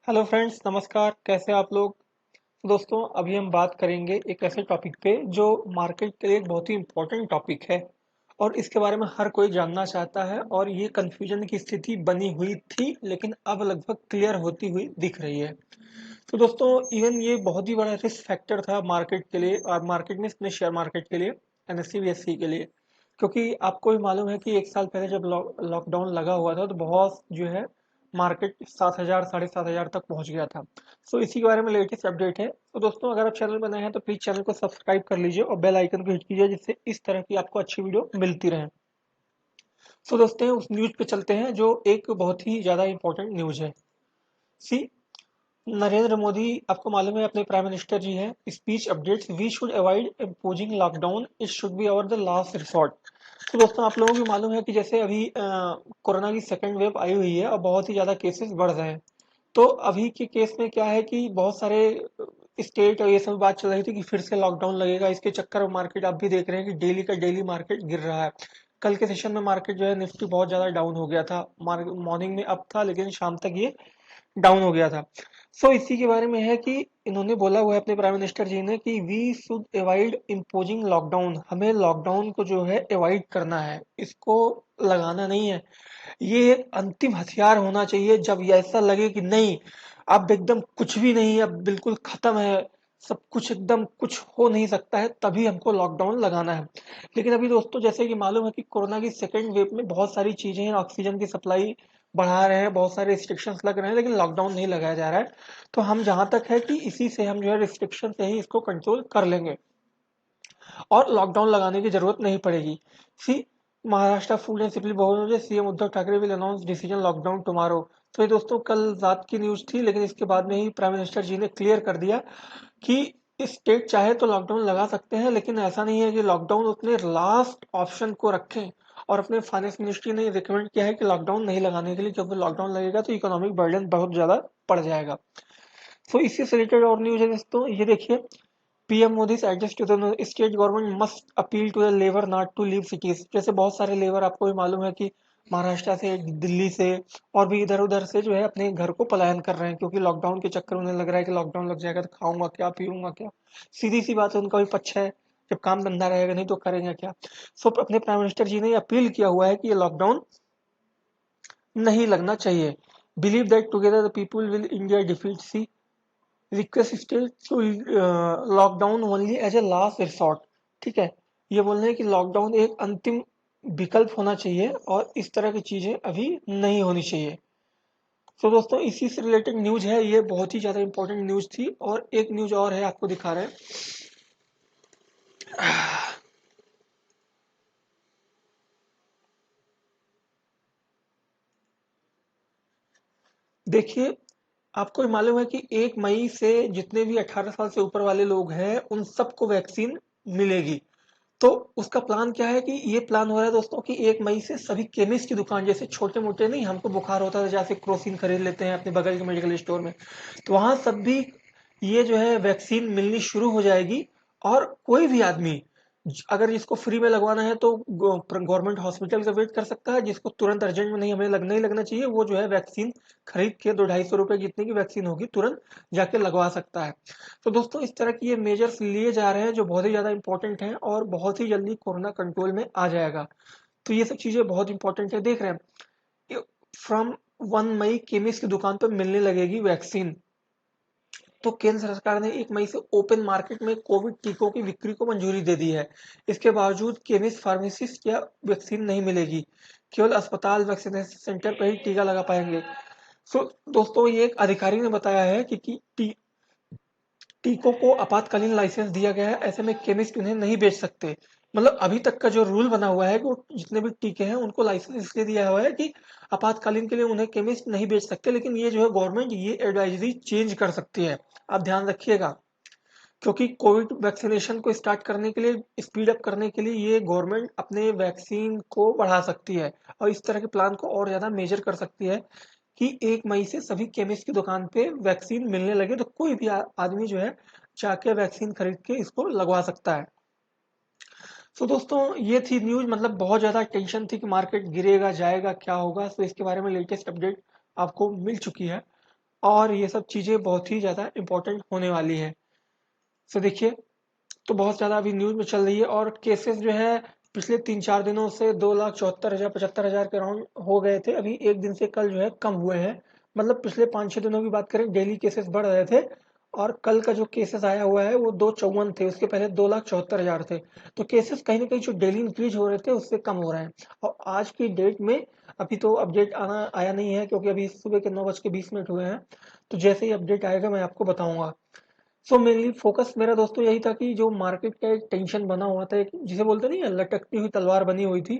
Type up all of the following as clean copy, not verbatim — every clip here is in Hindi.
हेलो फ्रेंड्स, नमस्कार। कैसे आप लोग? तो दोस्तों, अभी हम बात करेंगे एक ऐसे टॉपिक पे जो मार्केट के लिए एक बहुत ही इम्पोर्टेंट टॉपिक है और इसके बारे में हर कोई जानना चाहता है। और ये कंफ्यूजन की स्थिति बनी हुई थी, लेकिन अब लगभग क्लियर होती हुई दिख रही है। तो दोस्तों, इवन ये बहुत ही बड़ा रिस्क फैक्टर था मार्केट के लिए, और मार्केट में अपने शेयर मार्केट के लिए, एनएससी बीएससी के लिए। क्योंकि आपको भी मालूम है कि एक साल पहले जब लॉकडाउन लगा हुआ था तो बहुत जो है मार्केट 7,000 7,500 तक पहुंच गया था। सो इसी के बारे में लेटेस्ट अपडेट है। तो दोस्तों, अगर आप चैनल पर नए हैं तो प्लीज चैनल को सब्सक्राइब कर लीजिए और बेल आइकन को हिट कीजिए, जिससे इस तरह की आपको अच्छी वीडियो मिलती रहे। सो दोस्तों, उस न्यूज पे चलते हैं जो एक बहुत ही ज्यादा इंपॉर्टेंट न्यूज है। सी नरेंद्र मोदी, आपको मालूम है, अपने प्राइम मिनिस्टर जी हैं। Speech updates: we should avoid imposing lockdown, it should be our the last resort. तो दोस्तों, आप लोगों को मालूम है कि जैसे अभी कोरोना की सेकेंड वेव आई हुई है और बहुत ही ज्यादा केसेस बढ़ रहे हैं। तो अभी के केस में क्या है कि बहुत सारे स्टेट और ये सब बात चल रही थी कि फिर से लॉकडाउन लगेगा। इसके चक्कर में मार्केट आप भी देख रहे हैं कि डेली का डेली मार्केट गिर रहा है। कल के सेशन में मार्केट जो है निफ्टी बहुत ज्यादा डाउन हो गया था। मॉर्निंग में अप था, लेकिन शाम तक ये डाउन हो गया था। सो इसी के बारे में है कि इन्होंने बोला हुआ है अपने प्राइम मिनिस्टर जी ने कि we should avoid imposing lockdown. हमें लॉकडाउन को जो है अवॉइड करना है, इसको लगाना नहीं है। ये एक अंतिम हथियार होना चाहिए जब ये ऐसा लगे कि नहीं, अब एकदम कुछ भी नहीं, अब बिल्कुल खत्म है, सब कुछ एकदम कुछ हो नहीं सकता है, तभी हमको लॉकडाउन लगाना है। लेकिन अभी दोस्तों, जैसे कि मालूम है कि कोरोना की सेकेंड वेव में बहुत सारी चीजें हैं, ऑक्सीजन की सप्लाई बढ़ा रहे हैं, बहुत सारे रिस्ट्रिक्शंस लग रहे हैं, लेकिन लॉकडाउन नहीं लगाया जा रहा है। तो हम जहां तक है कि इसी से हम जो है रिस्ट्रिक्शन से ही इसको कंट्रोल कर लेंगे और लॉकडाउन लगाने की जरूरत नहीं पड़ेगी। See Maharashtra food and supply board, CM Uddhav Thackeray will announce decision lockdown tomorrow. तो ये दोस्तों कल रात की न्यूज थी, लेकिन इसके बाद में ही प्राइम मिनिस्टर जी ने क्लियर कर दिया कि स्टेट चाहे तो लॉकडाउन लगा सकते हैं, लेकिन ऐसा नहीं है कि लॉकडाउन अपने लास्ट ऑप्शन को रखें। और अपने फाइनेंस मिनिस्ट्री ने रिकमेंड किया है कि लॉकडाउन नहीं लगाने के लिए, क्योंकि लॉकडाउन लगेगा तो इकोनॉमिक बर्डन बहुत ज्यादा पड़ जाएगा। तो इससे से रिलेटेड और न्यूज है दोस्तों, ये देखिए। PM Modi address to the state government must appeal to the labour not to leave cities. जैसे बहुत सारे लेबर, आपको भी मालूम है कि महाराष्ट्र से, दिल्ली से और भी इधर उधर से जो है अपने घर को पलायन कर रहे हैं, क्योंकि लॉकडाउन के चक्कर में उन्हें लग रहा है कि लॉकडाउन लग जाएगा तो खाऊंगा क्या, पीऊंगा क्या। सीधी सी बात है, उनका भी पक्ष है, जब काम धंधा रहेगा नहीं तो करेंगे क्या। सो अपने प्राइम मिनिस्टर जी ने अपील किया हुआ है कि ये लॉकडाउन नहीं लगना चाहिए। Believe that together the people will India defeat. See request still to lockdown only as a last resort. ठीक है, ये बोल रहे हैं कि लॉकडाउन एक अंतिम विकल्प होना चाहिए और इस तरह की चीजें अभी नहीं होनी चाहिए। तो दोस्तों, इसी से रिलेटेड न्यूज है, ये बहुत ही ज्यादा इंपॉर्टेंट न्यूज थी। और एक न्यूज और है, आपको दिखा रहे हैं। देखिए, आपको भी मालूम है कि 1 मई से जितने भी 18 साल से ऊपर वाले लोग हैं उन सबको वैक्सीन मिलेगी। तो उसका प्लान क्या है कि ये प्लान हो रहा है दोस्तों कि 1 मई से सभी केमिस्ट की दुकान, जैसे छोटे मोटे नहीं, हमको बुखार होता है जैसे क्रोसिन खरीद लेते हैं अपने बगल के मेडिकल स्टोर में, तो वहां सब भी ये जो है वैक्सीन मिलनी शुरू हो जाएगी। और कोई भी आदमी अगर इसको फ्री में लगवाना है तो गवर्नमेंट हॉस्पिटल का वेट कर सकता है। जिसको तुरंत अर्जेंट में नहीं, हमें लगना ही लगना चाहिए, वो जो है वैक्सीन खरीद के 200-250 रुपए जितने की वैक्सीन होगी तुरंत जाके लगवा सकता है। तो दोस्तों, इस तरह की ये मेजर्स लिए जा रहे हैं जो बहुत ही ज्यादा इंपॉर्टेंट हैं और बहुत ही जल्दी कोरोना कंट्रोल में आ जाएगा। तो ये सब चीजें बहुत इंपॉर्टेंट है, देख रहे हैं। फ्रॉम 1 मई केमिस्ट की दुकान पर मिलने लगेगी वैक्सीन। तो केंद्र सरकार ने 1 मई से ओपन मार्केट में कोविड टीकों की बिक्री को मंजूरी दे दी है। इसके बावजूद केमिस्ट, फार्मासिस्ट या वैक्सीन नहीं मिलेगी। केवल अस्पताल, वैक्सीनेशन सेंटर पर ही टीका लगा पाएंगे। सो दोस्तों, ये एक अधिकारी ने बताया है कि टीकों को आपातकालीन लाइसेंस दिया गया है, ऐसे में केमिस्ट उन्हें नहीं बेच सकते। मतलब अभी तक का जो रूल बना हुआ है कि वो जितने भी टीके हैं उनको लाइसेंस इसलिए दिया हुआ है कि आपातकालीन के लिए उन्हें केमिस्ट नहीं बेच सकते। लेकिन ये जो है गवर्नमेंट ये एडवाइजरी चेंज कर सकती है, आप ध्यान रखिएगा। क्योंकि कोविड वैक्सीनेशन को स्टार्ट करने के लिए, स्पीड अप करने के लिए ये गवर्नमेंट अपने वैक्सीन को बढ़ा सकती है और इस तरह के प्लान को और ज्यादा मेजर कर सकती है कि 1 मई से सभी केमिस्ट की दुकान पे वैक्सीन मिलने लगे, तो कोई भी आदमी जो है जाके वैक्सीन खरीद के इसको लगवा सकता है। तो दोस्तों, ये थी न्यूज। मतलब बहुत ज्यादा टेंशन थी कि मार्केट गिरेगा, जाएगा, क्या होगा। तो इसके बारे में लेटेस्ट अपडेट आपको मिल चुकी है। और ये सब चीज़ें बहुत ही ज़्यादा इम्पोर्टेंट होने वाली हैं। सो देखिए, तो बहुत ज़्यादा अभी न्यूज़ में चल रही है और केसेस जो है पिछले 3-4 दिनों से 2,74,000 75,000 के अराउंड हो गए थे। अभी एक दिन से कल जो है कम हुए हैं। मतलब पिछले 5-6 दिनों की बात करें, डेली केसेस बढ़ रहे थे और कल का जो केसेस आया हुआ है वो 254 थे, उसके पहले 2,74,000 थे। तो केसेस कहीं न कहीं जो डेली इंक्रीज़ हो रहे थे उससे कम हो रहे हैं। और आज की डेट में अभी तो अपडेट आया नहीं है, क्योंकि अभी सुबह के 9:20 हुए हैं। तो जैसे ही अपडेट आएगा मैं आपको बताऊँगा। सो मेनली फोकस मेरा दोस्तों यही था कि जो मार्केट का एक टेंशन बना हुआ था, एक जिसे बोलते नहीं है लटकती हुई तलवार बनी हुई थी,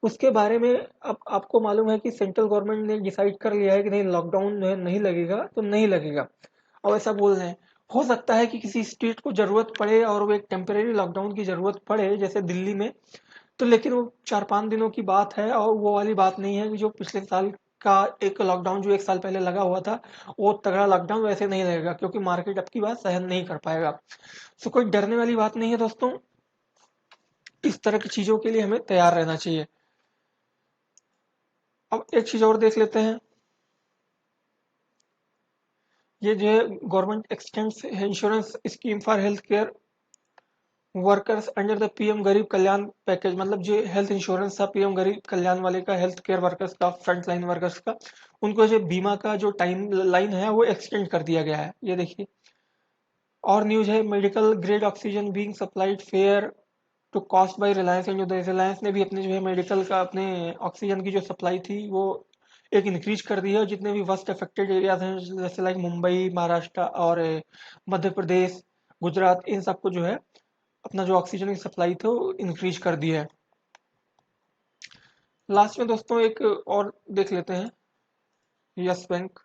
उसके बारे में अब आपको मालूम है कि सेंट्रल गवर्नमेंट ने डिसाइड कर लिया है कि नहीं, लॉकडाउन जो है नहीं लगेगा तो नहीं लगेगा। और ऐसा बोल रहे हैं। हो सकता है कि किसी स्टेट को जरूरत पड़े और वो एक टेम्परेरी लॉकडाउन की जरूरत पड़े, जैसे दिल्ली में। तो लेकिन वो 4-5 दिनों की बात है और वो वाली बात नहीं है कि जो पिछले साल का एक लॉकडाउन जो 1 साल पहले लगा हुआ था, वो तगड़ा लॉकडाउन वैसे नहीं लगेगा, क्योंकि मार्केट अब की बात सहन नहीं कर पाएगा। सो कोई डरने वाली बात नहीं है दोस्तों। इस तरह की चीज़ों के लिए हमें तैयार रहना चाहिए। अब एक चीज़ और देख लेते हैं। ये जो है government x tends insurance scheme for health care workers under the PM गरीब कल्याण पैकेज। मतलब जो हेल्थ इंश्योरेंस था पीएम गरीब कल्याण वाले का, हेल्थ केयर वर्कर्स का, फ्रंट लाइन वर्कर्स का, उनको जो बीमा का जो टाइम लाइन है वो एक्सटेंड कर दिया गया है, ये देखिए। और न्यूज है, medical grade oxygen being supplied fair to cost by Reliance and जो रिलायंस ने भी अपने जो है मेडिकल का अपने ऑक्सीजन की जो सप्लाई थी वो एक इंक्रीज कर दी है। और जितने भी वर्स्ट अफेक्टेड एरियाज हैं जैसे लाइक मुंबई, महाराष्ट्र और मध्य प्रदेश, गुजरात, इन सबको जो है अपना जो ऑक्सीजन की सप्लाई थी वो इंक्रीज कर दी है। लास्ट में दोस्तों एक और देख लेते हैं, यस बैंक।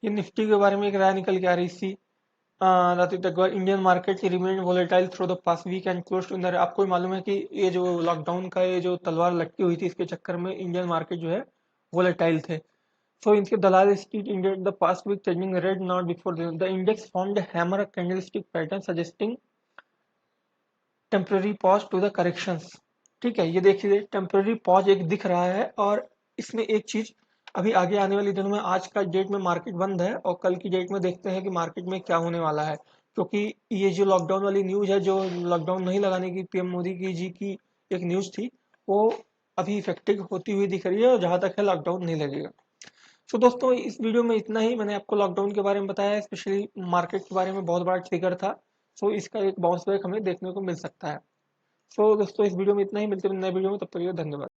ये निफ्टी के बारे में एक राय निकल के आ रही थी, that the Indian market remained volatile through the past week and close to the। आपको भी मालूम है कि ये जो लॉकडाउन का ये जो तलवार लटकी हुई थी, इसके चक्कर में इंडियन मार्केट जो है वोलेटाइल थे। So इनके दलाल street ended the past week trading red not before the index formed a hammer candlestick pattern suggesting temporary pause to the corrections। ठीक है, ये देखिए टेम्पररी पॉज एक दिख रहा है। और इसमें एक चीज अभी आगे आने वाले दिनों में, आज का डेट में मार्केट बंद है और कल की डेट में देखते हैं कि मार्केट में क्या होने वाला है। क्योंकि ये जो लॉकडाउन वाली न्यूज है, जो लॉकडाउन नहीं लगाने की पीएम मोदी की एक न्यूज थी, वो अभी इफेक्टिव होती हुई दिख रही है, और जहां तक है लॉकडाउन नहीं लगेगा। सो दोस्तों इस वीडियो में इतना ही। मैंने आपको लॉकडाउन के बारे में बताया, स्पेशली मार्केट के बारे में बहुत बड़ा ट्रिगर था। सो इसका एक बाउंस बैक हमें देखने को मिल सकता है। सो दोस्तों इस वीडियो में इतना ही। मिलते हैं नए वीडियो में, तब तक के लिए धन्यवाद।